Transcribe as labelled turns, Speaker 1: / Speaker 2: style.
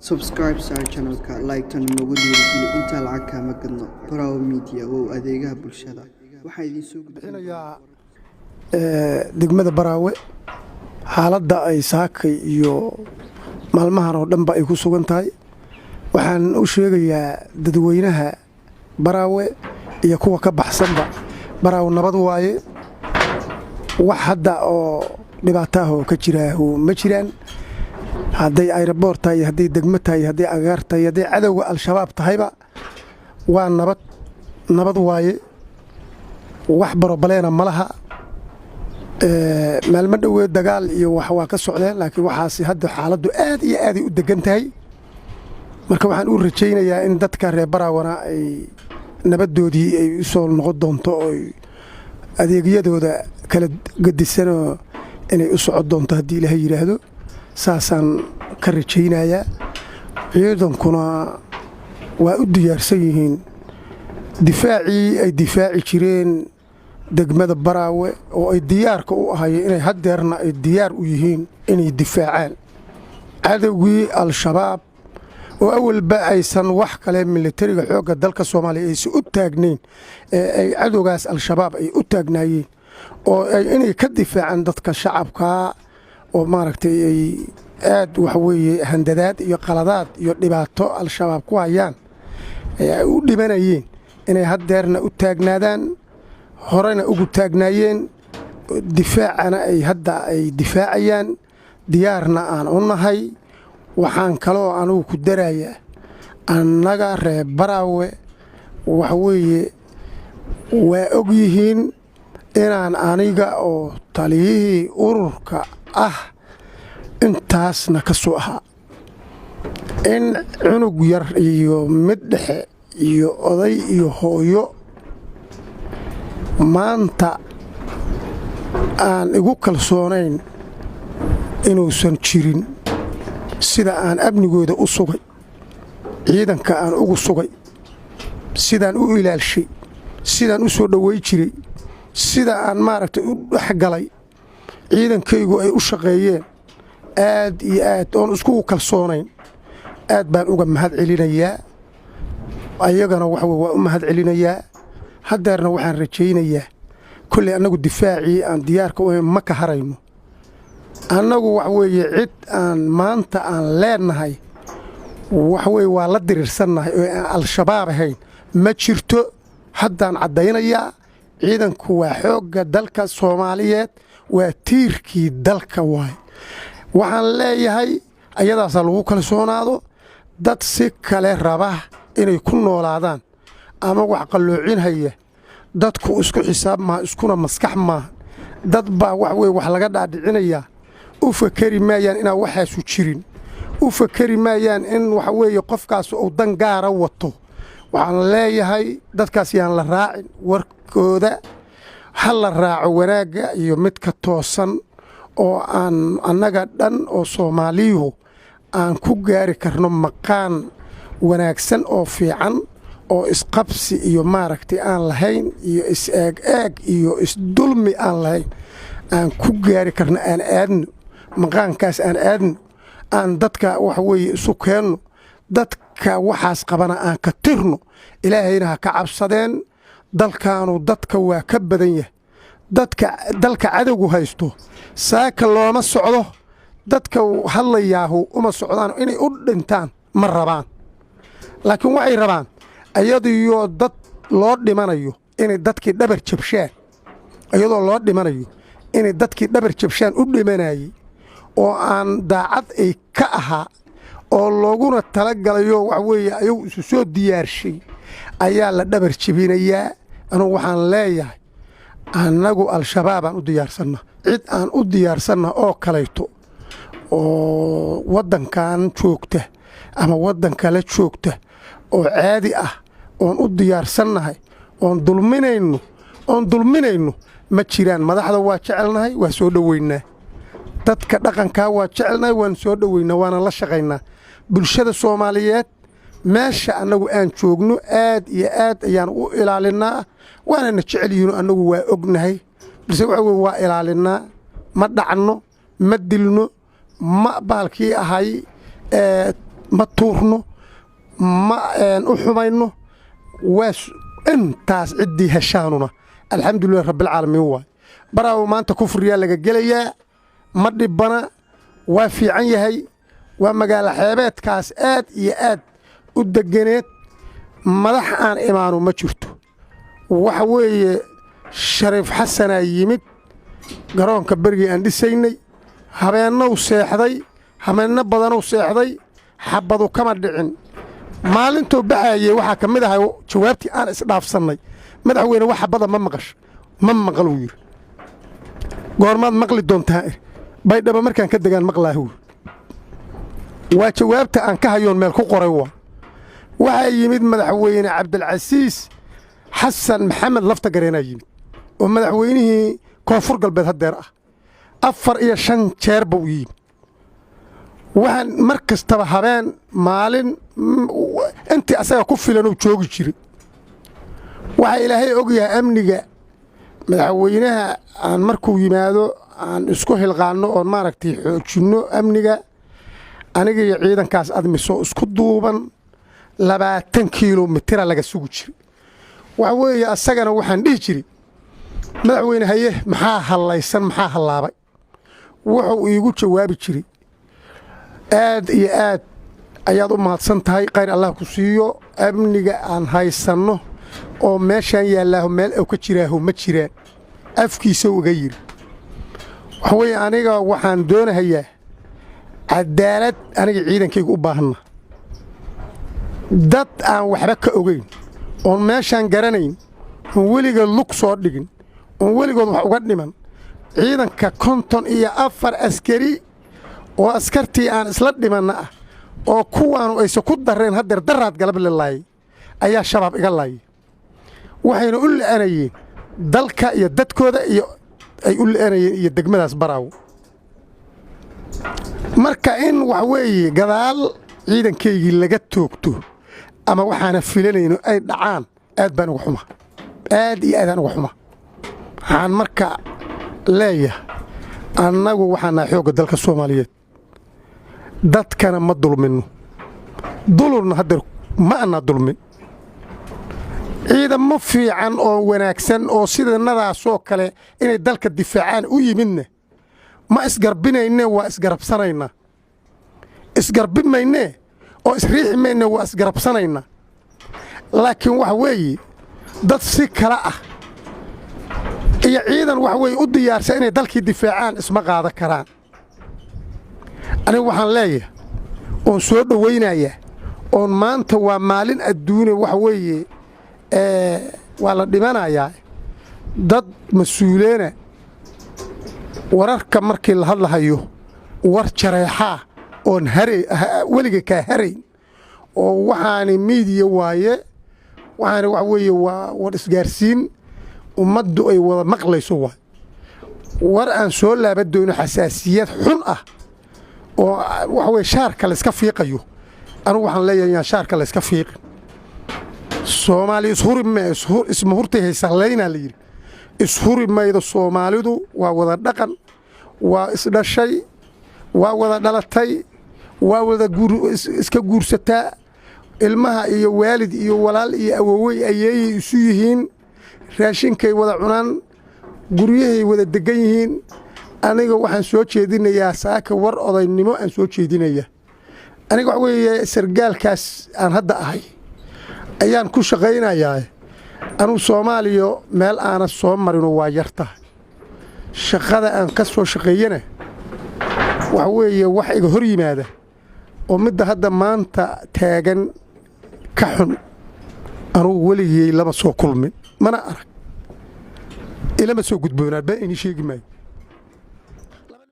Speaker 1: subscribe to our channel like tan nagu dhiirigeli inta lacag ka magadno Barawa Media oo adeegaha bulshada waxa idin soo
Speaker 2: gudbinayaa degmada Barawe xaaladda ay saakay iyo maalmahan oo dhanba ay ku sugan tahay waxaan u sheegayaa dadweynaha Barawe iyo kuwa ka baxsanba Barawe nabad waaye wax hadda oo dhibaato ka jira ma jiraan hadday airport tahay hadday degmo tahay hadday agaar tahay hadday cadawga al-shabaab tahayba waa nabad waaye wax barobaleena malaha maalmo dhaweed dagaal iyo wax waa ka socdeen laakiin waxaasi hadda xaaladdu aad iyo aad u degan tahay marka waxaan u rajaynayaa in dadka reer Barawana ay nabadoodii ay u soo noqon doonto oo adeegyadooda kala gadisan inay u socod doonto haddii Ilaahay yiraahdo saasaan ka rajaynayaa ciidankuna waa u diyaarsan yihiin difaacii ay difaaci jireen degmada Barawe oo ay diyaarka u ahaayeen inay hadeerna ay diyaar u yihiin inay difaacaan cadawgii al-shabaab oo awalba aysan wax kale militariga xoogga dalka Soomaaliya ay u taagnayn ay cadawgaas al-shabaab ay u taagnaayeen oo ay inay ka difaacaan dadka shacabka oo maaragtay ay aad wax weeye handadaad iyo qaladaad iyo dhibaato al-shabaab ku hayaan ay u dhimanayeen inay hadeerna u taagnaadaan horena ugu taagnaayeen difaacana ay hadda ay difaacayaan diyaarna aan u nahay waxaan kaloo anigu ku darayaa annaga reer Barawe wax weeye waa og yihiin inaan aniga oo taliyihii ururka ah intaasna ka soo ahaa in cunug yar iyo mid dhexe iyo oday iyo hooyo maanta aan igu kalsoonayn inuusan jirin sida aan amnigooda u sugay ciidanka aan ugu sugay sidaan u ilaalshay sidaan u soo dhaweey jiray sida aan maaragtay u dhaxgalay ciidankaygu ay u shaqeeyeen aad iyo aad oon isku kalsoonayn aad baan uga mahad celinayaa ayagana waa u mahad celinayaa hadeerna waxaan rajaynayaa kulli annagu difaacii aan diyaarka u ma ka harayno annagu wax weeye cid aan maanta aan leenahay wax weeye waa la diriirsannahay oo aan al-shabaab ahayn ma jirto haddaan caddaynayaa ciidanku waa xoogga dalka Soomaaliyeed waa tiirkii dalka waay waxaan leeyahay ayadaas lagu kalsoonaado dad si kale raba inay ku noolaadaan ama wax qalloocin haya dadku isku xisaab ma iskuna maskax ma dad baa wax weey wax laga dhaadhicinaya u fakari maayaan inaa waxaasu jirin u fakari maayaan in wax weey qofkaas uu dan gaara wato waxaan leeyahay dadkaas yaan la raacin warkooda hal la raaco wanaaga iyo midka toosan oo aan annaga dhan oo Soomaaliyu aan ku gaari karno maqaan wanaagsan oo fiican oo isqabsi iyo maaragtay aan lahayn iyo is-eeg iyo isdulmi aan lahayn aan ku gaari karno aan aadno maqaankaas aan aadno aan dadka wax weeye isu keenno dadka waxaas qabana aan ka tirno ilaahayna ha ka cabsadeen dalkaanu dadka waa ka badan yahay dalka cadawgu haysto saaka looma socdo dadka hadlayaahu uma socdaan inay u dhintaan ma rabaan laakiin waxay rabaan ayadoo dad loo dhimanayo inay dadkii dhabar jabshaan ayadoo loo dhimanayo inay dadkii dhabar jabshaan u dhimanayay oo aan daacad ay ka ahaa oo looguna talagalayo wax weeye ayagu isu soo diyaarshay ayaa la dhabar jabinayaa anigu waxaan leeyahay annagu al-shabaab aan u diyaarsanna cid aan u diyaarsanna oo kalayto oo waddankan joogta ama waddanka la joogta oo caadi ah oon u diyaarsannahay oon dulminayno ma jiraan madaxda waa jecelnahay waa soo dhoweynaa dadka dhaqankaa waa jecelnahay waan soo dhoweynaa waana la shaqaynaa bulshada Soomaaliyeed meesha annagu aan joogno aad iyo aad ayaan u ilaalinaa waana jecel yihiin annagu waa ognahay balse waxa weeye waa ilaalinaa ma dhacno ma dilno ma baalkii ahay ma tuurno ma u xumayno intaas ciddii heshaanuna alxamdulilah rabbilcaalamiin waay baraawo maanta kufriyaa laga gelayaa ma dhibbana waa fiican yahay waa magaalo xeebeedkaas aad iyo aad u deganeed madax aan imaanu ma jirto waxa weeye shariif xasanaa yimid garoonka berigii aan dhisaynay habeennow seexday habeenno badanow seexday xabbadu kama dhicin maalintuu baxaayey waxaa ka mid ahay jawaabtii aan isdhaafsannay madaxweyne wax xabbada ma maqasho ma maqal wuu yidhi goormaad maqli doontaa baydhaba markaan ka degaan maqlaahu waa jawaabta aan ka hayoon meel ku qoray waxaa yimid madaxweyne cabdilcasiis xasan maxamed laftagareenaa yimid oo madaxweynihii koonfur galbeed haddeer ah 4 iyo 5 jeer buu yimid waxaan mar kastaba habeen maalin intii asaga ku filan uu joogi jiray waxaa ilaahay og yahay amniga madaxweynaha aan markuu yimaado aan isku hilqaanno oon maaragtay xoojinno amniga aniga iyo ciidankaas admiso isku duuban 20 kilomitira laga sugi jiray waxa weeye asagana waxaan dhihi jiray madaxweyne haye maxaa hallaysan maxaa hallaabay wuxuu iigu jawaabi jiray aad iyo aad ayaad u mahadsan tahay khayr allah ku siiyo amniga aan haysanno oo meeshaan yaallaaho meel ow ka jiraaho ma jiraan afkiisa uga yidhi waxa weeye aniga waxaan doonahayaa cadaalad aniga ciidankayga u baahanna dad aan waxba ka ogayn oon meeshaan garanayn oon weligood lug soo dhigin oon weligood wax uga dhiman ciidanka 54 askari oo askartii aan isla dhimanna ah oo kuwaanu aysa ku dareen haddeer daraad galab la laayay ayaa shabaab iga laayay waxayna u la'anayeen dalka iyo dadkooda iyo ay u la'anayeen iyo degmadaas baraawo marka in wax weeye gadaal ciidankaygii laga toogto ama waxaana filanayno ay dhacaan aad baan uga xuma aad iyo aadaan uga xuma waxaan marka leeyahay annagu waxaan nahay xoogga dalka soomaaliyeed dadkana ma dulminno dulurna haddeer ma annaa dulmin ciidamo fiican oo wanaagsan oo sidanadaasoo kale inay dalka difaacaan u yimidna ma isgarbinayne waa isgarabsanaynaa isgarbin maynee oo isriixi mayne waa isgarabsanaynaa laakiin waxa weeye dad si kale ah iyo ciidan wax weeye u diyaarsan inay dalkii difaacaan isma qaadan karaan anigu waxaan leeyahay oon soo dhowaynayaa oon maanta waa maalin adduune waxa weeye waa la dhimanayaa dad mas-uuleena wararka markii la hadlahayo war jareexaa oon weliga kaa harayn oo waxaani miidiya waaye waxaani waxa weeye waa war isgaarsiin ummaddu ay wada maqlayso waay war aan soo laabadoono xasaasiyad xun ah oo waxa weye shaarka layska fiiqayo anugu waxaan leeyahay inaan shaarka layska fiiqin soomaali isma hurtay haysallaynaa la yidhi ishuri maydo soomaalidu waa wada dhaqan waa isdhashay waa wada dhalatay waa wada iska guursataa ilmaha iyo waalid iyo walaal iyo awowey ayeeyay isu yihiin raashinkay wada cunaan guryahay wada degan yihiin aniga waxaan soo jeedinayaa saaka war odaynimo aan soo jeedinayaa aniga waxa weeye sargaalkaas aan hadda ahay ayaan ku shaqaynayaa anugu soomaaliya meel aana soo marino waa yartahay shaqada aan ka soo shaqeeyana waxa weeye wax iga hor yimaada oo midda hadda maanta taagan ka xun anugu weligay lama soo kulmin mana arag ilama soo gudboonaa baa inii sheegi maayo